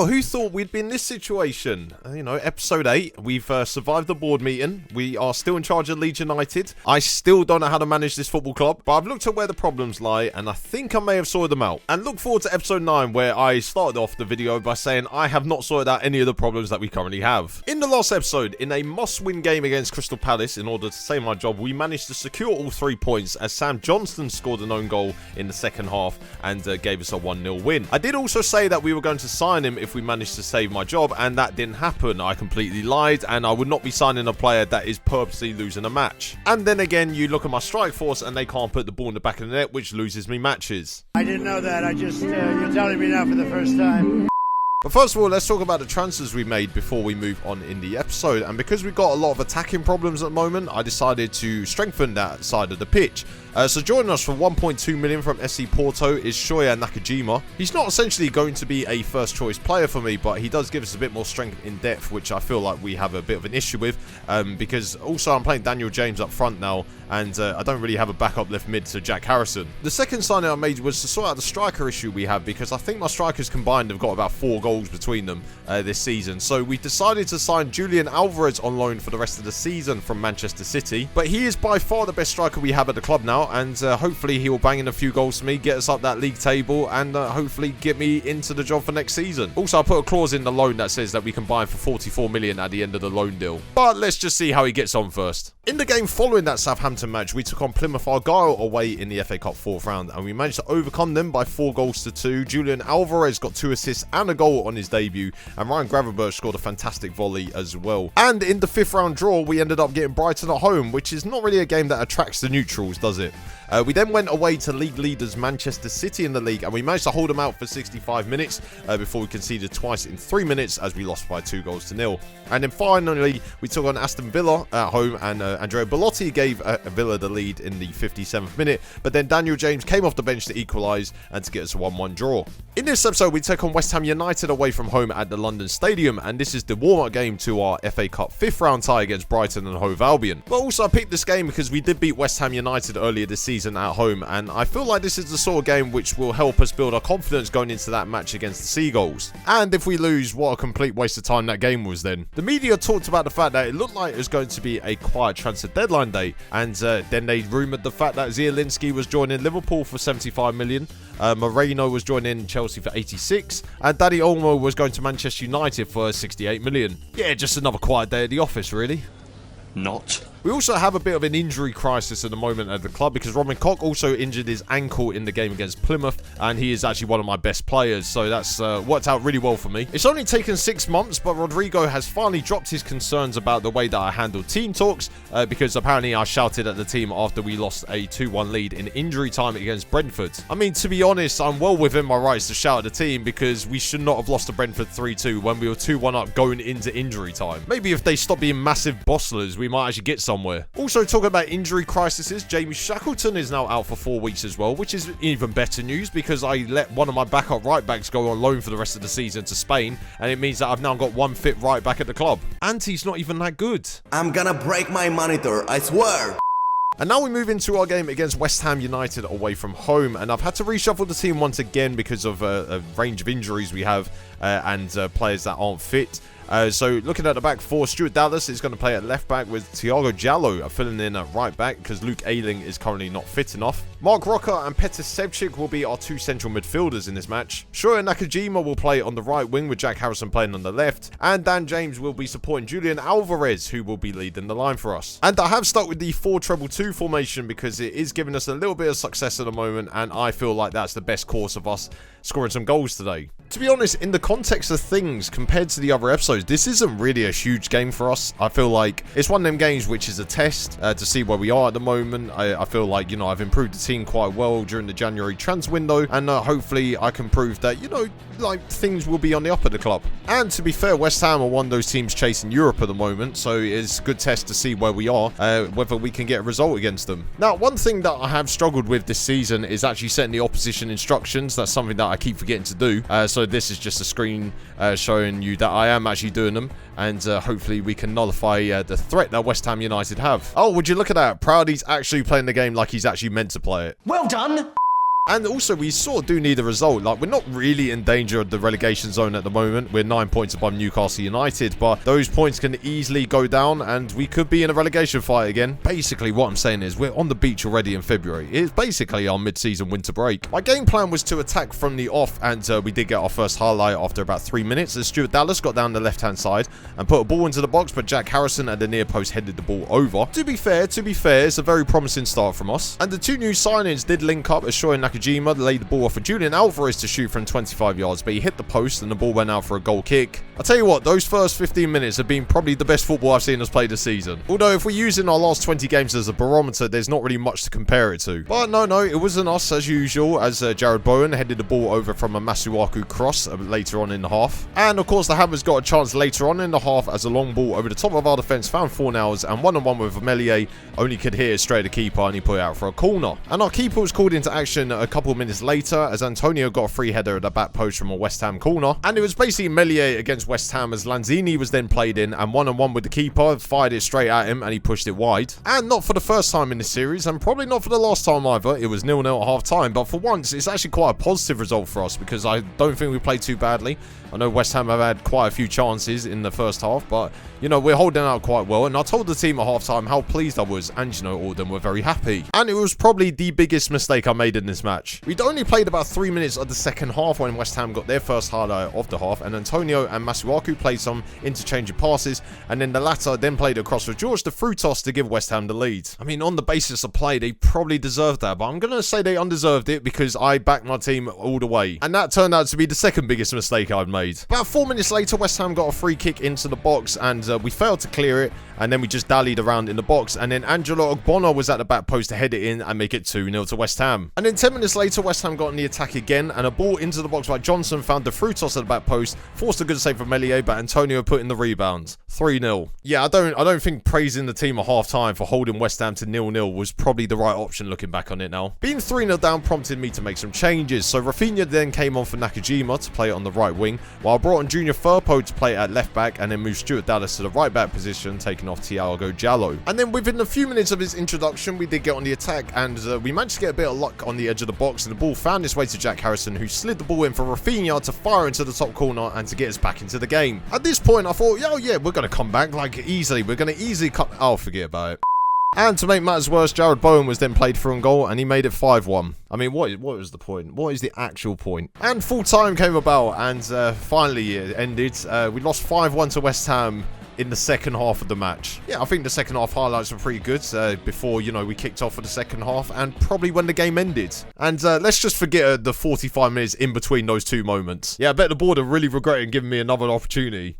Well, who thought we'd be in this situation? Episode 8, we've survived the board meeting. We are still in charge of Leeds United. I still don't know how to manage this football club, but I've looked at where the problems lie, and I think I may have sorted them out. And look forward to episode 9, where I started off the video by saying I have not sorted out any of the problems that we currently have. In the last episode, in a must-win game against Crystal Palace, in order to save my job, we managed to secure all 3 points as Sam Johnston scored an own goal in the second half and gave us a 1-0 win. I did also say that we were going to sign him if we managed to save my job, and that didn't happen. I completely lied, and I would not be signing a player that is purposely losing a match. And then again, you look at my strike force and they can't put the ball in the back of the net, which loses me matches. I didn't know that. You're telling me now for the first time. But first of all, let's talk about the transfers we made before we move on in the episode. And because we've got a lot of attacking problems at the moment, I decided to strengthen that side of the pitch. So joining us for 1.2 million from SC Porto is Shoya Nakajima. He's not essentially going to be a first choice player for me, but he does give us a bit more strength in depth, which I feel like we have a bit of an issue with. Because also I'm playing Daniel James up front now, and I don't really have a backup left mid to Jack Harrison. The second signing I made was to sort out the striker issue we have, because I think my strikers combined have got about 4 goals between them this season. So we decided to sign Julian Alvarez on loan for the rest of the season from Manchester City. But he is by far the best striker we have at the club now, and hopefully he will bang in a few goals for me, get us up that league table, and hopefully get me into the job for next season. Also, I put a clause in the loan that says that we can buy him for 44 million at the end of the loan deal. But let's just see how he gets on first. In the game following that Southampton match, we took on Plymouth Argyle away in the FA Cup 4th round, and we managed to overcome them by 4 goals to 2. Julian Alvarez got 2 assists and a goal on his debut, and Ryan Gravenberch scored a fantastic volley as well. And in the 5th round draw, we ended up getting Brighton at home, which is not really a game that attracts the neutrals, does it? We then went away to league leaders Manchester City in the league, and we managed to hold them out for 65 minutes before we conceded twice in 3 minutes as we lost by 2 goals to 0. And then finally, we took on Aston Villa at home, and Andrea Bellotti gave Villa the lead in the 57th minute, but then Daniel James came off the bench to equalise and to get us a 1-1 draw. In this episode, we take on West Ham United away from home at the London Stadium, and this is the warm-up game to our FA Cup 5th round tie against Brighton and Hove Albion. But also I picked this game because we did beat West Ham United earlier this season at home, and I feel like this is the sort of game which will help us build our confidence going into that match against the Seagulls. And if we lose, what a complete waste of time that game was then. The media talked about the fact that it looked like it was going to be a quiet transfer deadline day, and then they rumoured the fact that Zielinski was joining Liverpool for 75 million, Moreno was joining Chelsea for 86, and Dani Olmo was going to Manchester United for 68 million. Yeah, just another quiet day at the office, really. Not. We also have a bit of an injury crisis at the moment at the club, because Robin Koch also injured his ankle in the game against Plymouth, and he is actually one of my best players, so that's worked out really well for me. It's only taken 6 months, but Rodrigo has finally dropped his concerns about the way that I handled team talks, because apparently I shouted at the team after we lost a 2-1 lead in injury time against Brentford. I mean, to be honest, I'm well within my rights to shout at the team, because we should not have lost to Brentford 3-2 when we were 2-1 up going into injury time. Maybe if they stop being massive bosslers, we might actually get somewhere. Also, talking about injury crises, Jamie Shackleton is now out for 4 weeks as well, which is even better news, because I let one of my backup right backs go on loan for the rest of the season to Spain, and it means that I've now got one fit right back at the club. And he's not even that good. I'm gonna break my monitor, I swear. And now we move into our game against West Ham United away from home, and I've had to reshuffle the team once again because of a range of injuries we have and players that aren't fit. So looking at the back four, Stuart Dallas is going to play at left back with Thiago Jallo filling in at right back because Luke Ayling is currently not fit enough. Mark Rocker and Petr Sevcik will be our 2 central midfielders in this match. Shoya Nakajima will play on the right wing with Jack Harrison playing on the left, and Dan James will be supporting Julian Alvarez, who will be leading the line for us. And I have stuck with the 4-2-2 formation because it is giving us a little bit of success at the moment, and I feel like that's the best course of us scoring some goals today. To be honest, in the context of things, compared to the other episodes, this isn't really a huge game for us. I feel like it's one of them games which is a test to see where we are at the moment. I feel like, you know, I've improved the team quite well during the January transfer window, and hopefully I can prove that, you know, like things will be on the up at the club. And to be fair, West Ham are one of those teams chasing Europe at the moment, so it's a good test to see where we are, whether we can get a result against them. Now, one thing that I have struggled with this season is actually setting the opposition instructions. That's something that I keep forgetting to do. So this is just a screen showing you that I am actually doing them, and hopefully we can nullify the threat that West Ham United have. Oh, would you look at that? Proudy's actually playing the game like he's actually meant to play it. Well done! And also, we sort of do need a result. Like, we're not really in danger of the relegation zone at the moment. We're 9 points above Newcastle United, but those points can easily go down, and we could be in a relegation fight again. Basically, what I'm saying is we're on the beach already in February. It's basically our mid-season winter break. My game plan was to attack from the off, and we did get our first highlight after about 3 minutes, as Stuart Dallas got down the left-hand side and put a ball into the box, but Jack Harrison at the near post headed the ball over. To be fair, it's a very promising start from us. And the two new signings did link up, as Shoei Nakajima laid the ball off for Julian Alvarez to shoot from 25 yards, but he hit the post and the ball went out for a goal kick. I'll tell you what, those first 15 minutes have been probably the best football I've seen us play this season. Although if we're using our last 20 games as a barometer, there's not really much to compare it to. But no, it wasn't us as usual, as Jared Bowen headed the ball over from a Masuaku cross later on in the half. And of course, the Hammers got a chance later on in the half as a long ball over the top of our defence found Fornals, and one-on-one with Melier only could hit it straight at the keeper, and he put it out for a corner. And our keeper was called into action a couple of minutes later as Antonio got a free header at the back post from a West Ham corner. And it was basically Melier against West Ham as Lanzini was then played in, and one-on-one with the keeper, fired it straight at him and he pushed it wide. And not for the first time in this series, and probably not for the last time either. It was 0-0 at half time, but for once it's actually quite a positive result for us because I don't think we played too badly. I know West Ham have had quite a few chances in the first half, but, you know, we're holding out quite well. And I told the team at half-time how pleased I was, and, you know, all of them were very happy. And it was probably the biggest mistake I made in this match. We'd only played about 3 minutes of the second half when West Ham got their first highlight of the half, and Antonio and Masuaku played some interchange passes, and then the latter then played across for George the Frutos to give West Ham the lead. I mean, on the basis of play, they probably deserved that, but I'm going to say they undeserved it because I backed my team all the way. And that turned out to be the second biggest mistake I've made. About 4 minutes later, West Ham got a free kick into the box, and we failed to clear it, and then we just dallied around in the box, and then Angelo Ogbonna was at the back post to head it in and make it 2-0 to West Ham. And then 10 minutes later, West Ham got in the attack again, and a ball into the box by Johnson found the Frutos at the back post, forced a good save from Melier, but Antonio put in the rebound. 3-0. Yeah, I don't think praising the team at half-time for holding West Ham to 0-0 was probably the right option looking back on it now. Being 3-0 down prompted me to make some changes, so Rafinha then came on for Nakajima to play on the right wing, while I brought on Junior Firpo to play at left back, and then moved Stuart Dallas to the right back position, taking off Thiago Jallo. And then within a few minutes of his introduction, we did get on the attack, and we managed to get a bit of luck on the edge of the box, and the ball found its way to Jack Harrison, who slid the ball in for Rafinha to fire into the top corner and to get us back into the game. At this point, I thought, oh yeah, we're going to come back, like, easily. We're going to easily cut... Oh, forget about it. And to make matters worse, Jared Bowen was then played for on goal, and he made it 5-1. I mean, what was the point? What is the actual point? And full time came about, and finally it ended. We lost 5-1 to West Ham in the second half of the match. Yeah, I think the second half highlights were pretty good before, you know, we kicked off for the second half, and probably when the game ended. And let's just forget the 45 minutes in between those two moments. Yeah, I bet the board are really regretting giving me another opportunity.